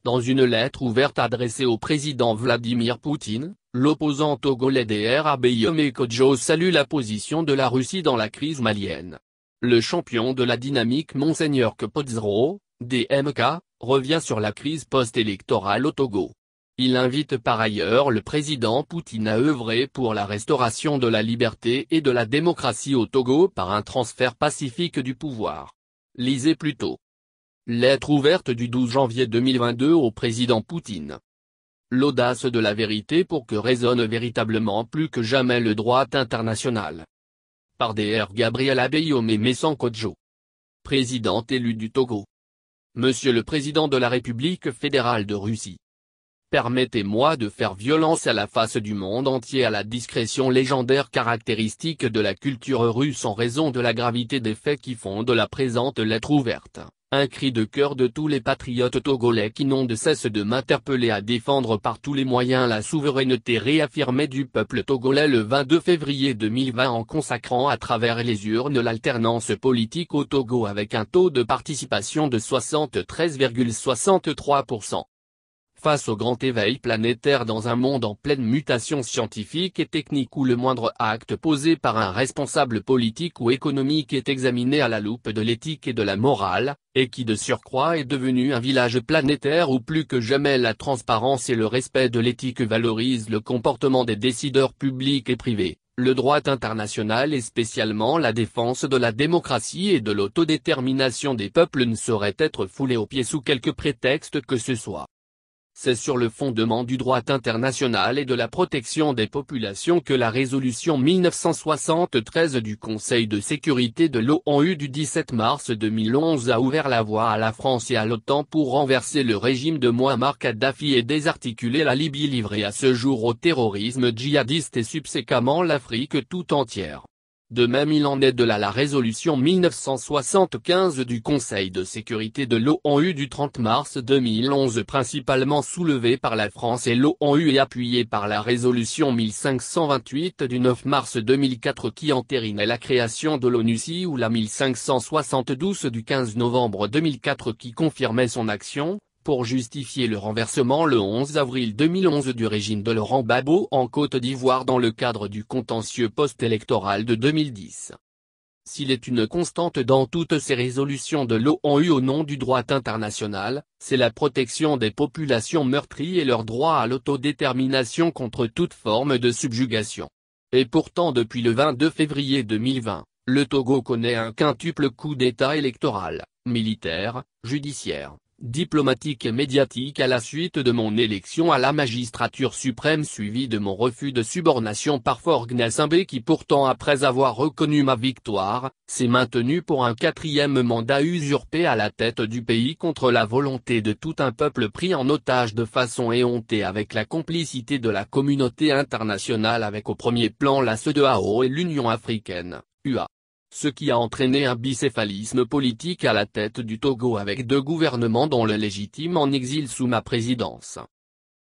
Dans une lettre ouverte adressée au président Vladimir Poutine, l'opposant togolais DR Abeyome Kodjo salue la position de la Russie dans la crise malienne. Le champion de la dynamique Monseigneur Kpodzro, DMK, revient sur la crise post-électorale au Togo. Il invite par ailleurs le président Poutine à œuvrer pour la restauration de la liberté et de la démocratie au Togo par un transfert pacifique du pouvoir. Lisez plus tôt. Lettre ouverte du 12 janvier 2022 au président Poutine. L'audace de la vérité pour que résonne véritablement plus que jamais le droit international. Par Dr Gabriel Abeyome Messan Kodjo. Président élu du Togo. Monsieur le Président de la République fédérale de Russie. Permettez-moi de faire violence à la face du monde entier à la discrétion légendaire caractéristique de la culture russe en raison de la gravité des faits qui fondent la présente lettre ouverte. Un cri de cœur de tous les patriotes togolais qui n'ont de cesse de m'interpeller à défendre par tous les moyens la souveraineté réaffirmée du peuple togolais le 22 février 2020 en consacrant à travers les urnes l'alternance politique au Togo avec un taux de participation de 73,63%. Face au grand éveil planétaire dans un monde en pleine mutation scientifique et technique où le moindre acte posé par un responsable politique ou économique est examiné à la loupe de l'éthique et de la morale, et qui de surcroît est devenu un village planétaire où plus que jamais la transparence et le respect de l'éthique valorisent le comportement des décideurs publics et privés, le droit international et spécialement la défense de la démocratie et de l'autodétermination des peuples ne saurait être foulé aux pieds sous quelque prétexte que ce soit. C'est sur le fondement du droit international et de la protection des populations que la résolution 1973 du Conseil de sécurité de l'ONU du 17 mars 2011 a ouvert la voie à la France et à l'OTAN pour renverser le régime de Mouammar Kadhafi et désarticuler la Libye livrée à ce jour au terrorisme djihadiste et subséquemment l'Afrique tout entière. De même il en est de la résolution 1975 du Conseil de sécurité de l'ONU du 30 mars 2011 principalement soulevée par la France et l'ONU et appuyée par la résolution 1528 du 9 mars 2004 qui entérinait la création de l'ONUCI ou la 1572 du 15 novembre 2004 qui confirmait son action, pour justifier le renversement le 11 avril 2011 du régime de Laurent Gbagbo en Côte d'Ivoire dans le cadre du contentieux post-électoral de 2010. S'il est une constante dans toutes ces résolutions de l'ONU au nom du droit international, c'est la protection des populations meurtries et leur droit à l'autodétermination contre toute forme de subjugation. Et pourtant depuis le 22 février 2020, le Togo connaît un quintuple coup d'État électoral, militaire, judiciaire, diplomatique et médiatique à la suite de mon élection à la magistrature suprême suivi de mon refus de subornation par Faure Gnassingbé qui pourtant après avoir reconnu ma victoire, s'est maintenu pour un quatrième mandat usurpé à la tête du pays contre la volonté de tout un peuple pris en otage de façon éhontée avec la complicité de la communauté internationale avec au premier plan la CEDEAO et l'Union africaine, UA. Ce qui a entraîné un bicéphalisme politique à la tête du Togo avec deux gouvernements dont le légitime en exil sous ma présidence.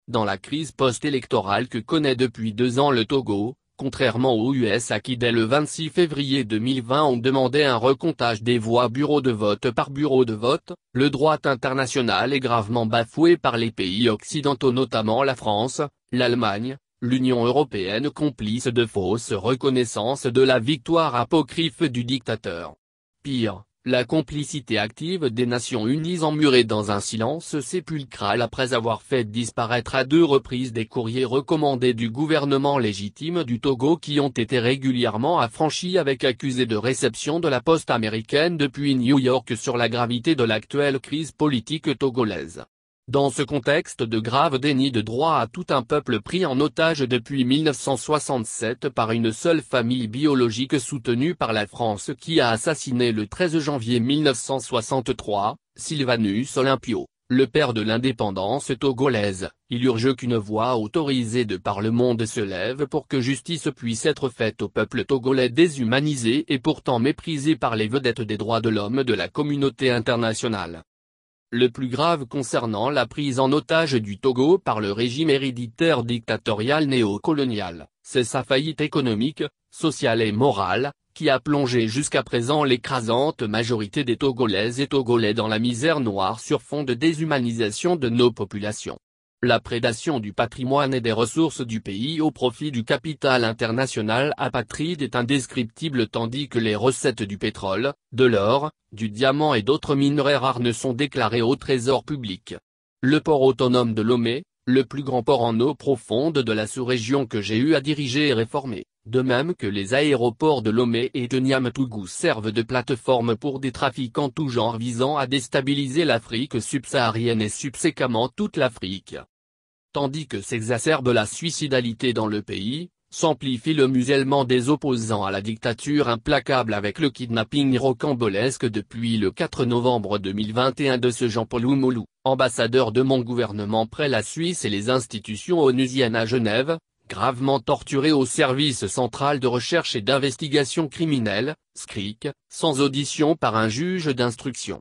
Dans la crise post-électorale que connaît depuis 2 ans le Togo, contrairement aux USA qui dès le 26 février 2020 ont demandé un recomptage des voix bureau de vote par bureau de vote, le droit international est gravement bafoué par les pays occidentaux notamment la France, l'Allemagne, l'Union européenne complice de fausses reconnaissances de la victoire apocryphe du dictateur. Pire, la complicité active des Nations Unies emmurée dans un silence sépulcral après avoir fait disparaître à 2 reprises des courriers recommandés du gouvernement légitime du Togo qui ont été régulièrement affranchis avec accusés de réception de la poste américaine depuis New York sur la gravité de l'actuelle crise politique togolaise. Dans ce contexte de grave déni de droit à tout un peuple pris en otage depuis 1967 par une seule famille biologique soutenue par la France qui a assassiné le 13 janvier 1963, Sylvanus Olympio, le père de l'indépendance togolaise, il urge qu'une voix autorisée de par le monde se lève pour que justice puisse être faite au peuple togolais déshumanisé et pourtant méprisé par les vedettes des droits de l'homme de la communauté internationale. Le plus grave concernant la prise en otage du Togo par le régime héréditaire dictatorial néocolonial, c'est sa faillite économique, sociale et morale, qui a plongé jusqu'à présent l'écrasante majorité des Togolaises et Togolais dans la misère noire sur fond de déshumanisation de nos populations. La prédation du patrimoine et des ressources du pays au profit du capital international apatride est indescriptible tandis que les recettes du pétrole, de l'or, du diamant et d'autres minerais rares ne sont déclarées au trésor public. Le port autonome de Lomé, le plus grand port en eau profonde de la sous-région que j'ai eu à diriger et réformer, de même que les aéroports de Lomé et de Niamtougou servent de plateforme pour des trafics en tout genre visant à déstabiliser l'Afrique subsaharienne et subséquemment toute l'Afrique. Tandis que s'exacerbe la suicidalité dans le pays, s'amplifie le musellement des opposants à la dictature implacable avec le kidnapping rocambolesque depuis le 4 novembre 2021 de ce Jean-Paul Oumoulou, ambassadeur de mon gouvernement près la Suisse et les institutions onusiennes à Genève, gravement torturé au service central de recherche et d'investigation criminelle, SCRIC, sans audition par un juge d'instruction.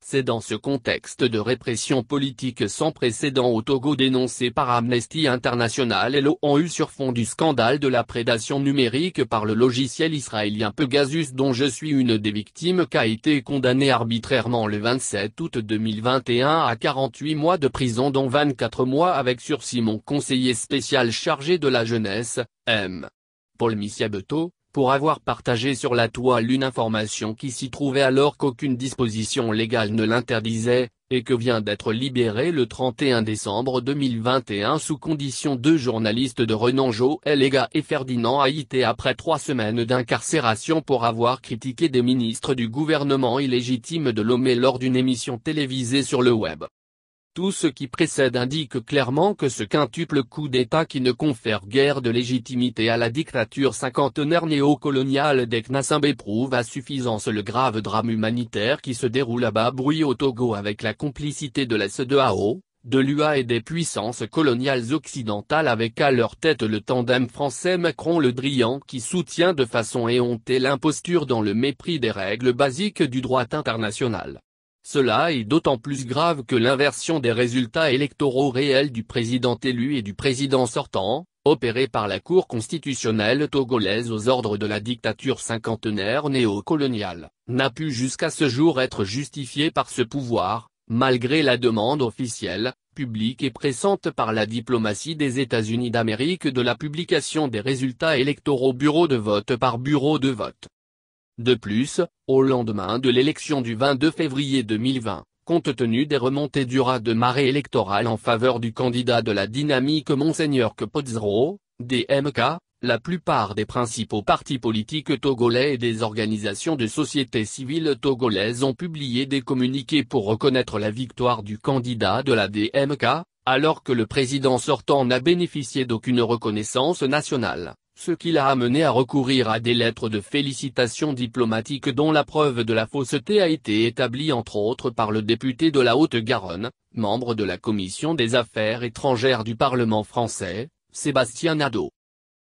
C'est dans ce contexte de répression politique sans précédent au Togo dénoncé par Amnesty International et l'ONU sur fond du scandale de la prédation numérique par le logiciel israélien Pegasus dont je suis une des victimes qu'a été condamné arbitrairement le 27 août 2021 à 48 mois de prison dont 24 mois avec sursis mon conseiller spécial chargé de la jeunesse, M. Paul Missiabeto, pour avoir partagé sur la toile une information qui s'y trouvait alors qu'aucune disposition légale ne l'interdisait, et que vient d'être libéré le 31 décembre 2021 sous condition deux journalistes de renom Joël Ega et Ferdinand Haïté après 3 semaines d'incarcération pour avoir critiqué des ministres du gouvernement illégitime de Lomé lors d'une émission télévisée sur le web. Tout ce qui précède indique clairement que ce quintuple coup d'État qui ne confère guère de légitimité à la dictature cinquantenaire néocoloniale d'Eknassambé prouve à suffisance le grave drame humanitaire qui se déroule à bas bruit au Togo avec la complicité de la CEDEAO, de l'UA et des puissances coloniales occidentales avec à leur tête le tandem français Macron-Le Drian qui soutient de façon éhontée l'imposture dans le mépris des règles basiques du droit international. Cela est d'autant plus grave que l'inversion des résultats électoraux réels du président élu et du président sortant, opérée par la Cour constitutionnelle togolaise aux ordres de la dictature cinquantenaire néocoloniale, n'a pu jusqu'à ce jour être justifiée par ce pouvoir, malgré la demande officielle, publique et pressante par la diplomatie des États-Unis d'Amérique de la publication des résultats électoraux bureau de vote par bureau de vote. De plus, au lendemain de l'élection du 22 février 2020, compte tenu des remontées du raz de marée électorale en faveur du candidat de la dynamique Monseigneur Kepotzro, DMK, la plupart des principaux partis politiques togolais et des organisations de société civile togolaises ont publié des communiqués pour reconnaître la victoire du candidat de la DMK, alors que le président sortant n'a bénéficié d'aucune reconnaissance nationale. Ce qui l'a amené à recourir à des lettres de félicitations diplomatiques dont la preuve de la fausseté a été établie entre autres par le député de la Haute-Garonne, membre de la Commission des Affaires étrangères du Parlement français, Sébastien Nadeau.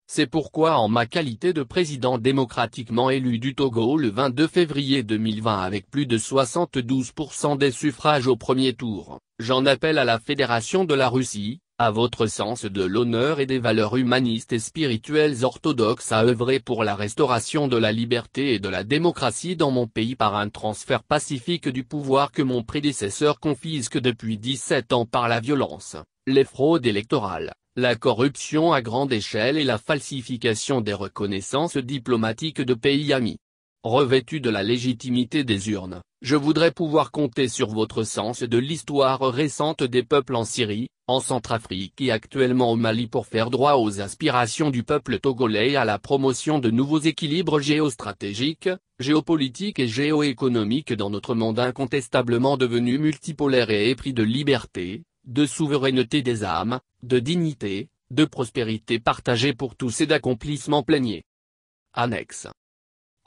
C'est pourquoi en ma qualité de président démocratiquement élu du Togo le 22 février 2020 avec plus de 72% des suffrages au premier tour, j'en appelle à la Fédération de la Russie, à votre sens de l'honneur et des valeurs humanistes et spirituelles orthodoxes à œuvrer pour la restauration de la liberté et de la démocratie dans mon pays par un transfert pacifique du pouvoir que mon prédécesseur confisque depuis 17 ans par la violence, les fraudes électorales, la corruption à grande échelle et la falsification des reconnaissances diplomatiques de pays amis. Revêtu de la légitimité des urnes, je voudrais pouvoir compter sur votre sens de l'histoire récente des peuples en Syrie, en Centrafrique et actuellement au Mali pour faire droit aux aspirations du peuple togolais et à la promotion de nouveaux équilibres géostratégiques, géopolitiques et géoéconomiques dans notre monde incontestablement devenu multipolaire et épris de liberté, de souveraineté des âmes, de dignité, de prospérité partagée pour tous et d'accomplissement plénier. Annexe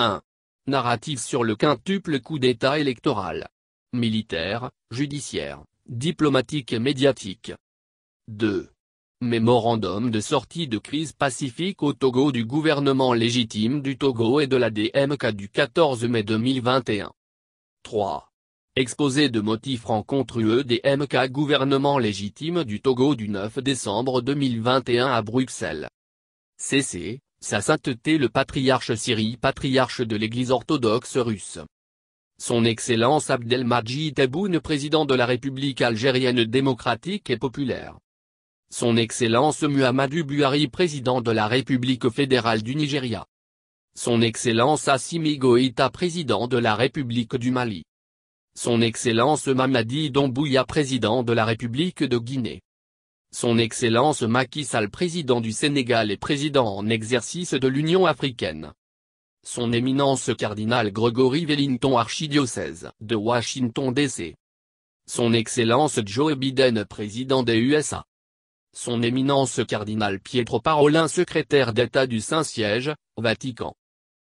1. Narratif sur le quintuple coup d'État électoral. Militaire, judiciaire, diplomatique et médiatique. 2. Mémorandum de sortie de crise pacifique au Togo du gouvernement légitime du Togo et de la DMK du 14 mai 2021. 3. Exposé de motifs rencontre UE-DMK gouvernement légitime du Togo du 9 décembre 2021 à Bruxelles. CC, Sa sainteté le patriarche Cyril, patriarche de l'Église orthodoxe russe. Son Excellence Abdelmadjid Tebboune, président de la République algérienne démocratique et populaire. Son Excellence Muhammadu Buhari, président de la République fédérale du Nigeria. Son Excellence Assimi Goïta, président de la République du Mali. Son Excellence Mamadi Doumbouya, président de la République de Guinée. Son Excellence Macky Sall, président du Sénégal et président en exercice de l'Union africaine. Son Éminence cardinal Gregory Wellington, archidiocèse de Washington D.C. Son Excellence Joe Biden, président des USA. Son Éminence cardinal Pietro Parolin, secrétaire d'État du Saint-Siège, au Vatican.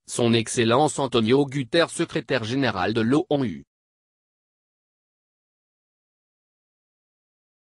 Son Excellence Antonio Guterres, secrétaire général de l'ONU.